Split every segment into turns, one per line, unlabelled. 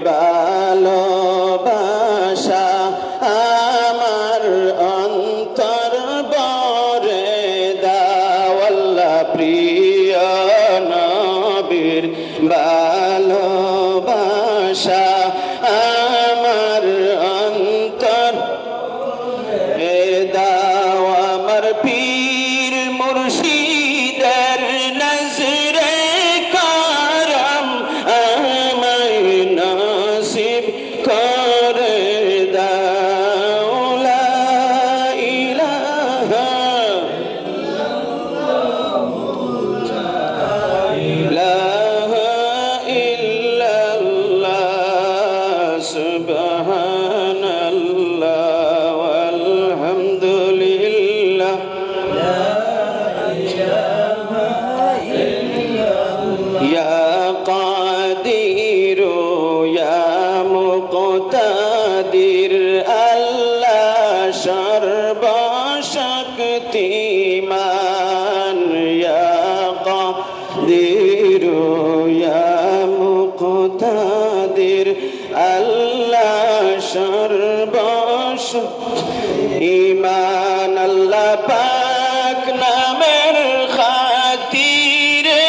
ভালোবাসা আমার অন্তর ভরে দাও আল্লাহ প্রিয় নবীর ভালোবাসা আমার অন্তর দাও আমার পীর মুর্শিদের নজরে করম আমায় নসিব করে দাও লা ইলাহা ইল্লাল্লাহ সুবহানাল্লাহ ওয়ালহামদুলিল্লাহ ইয়া কাদির ইয়া মুকতাদির আল্লাহ সর্বশক্তিমান ইয়া কাদির ইয়া মুকতাদির আল্লাহ ঈমান আল্লাহ পাক নামের খাতিরে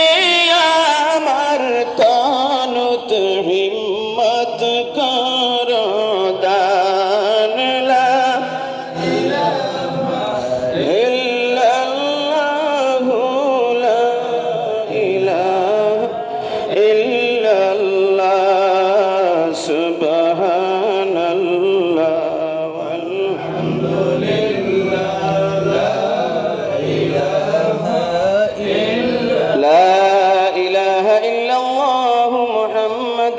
আমার তনুত হিম্মত করো দান লা ইলাহা ইল্লাল্লাহু লা ইলাহা ইল্লাল্লাহ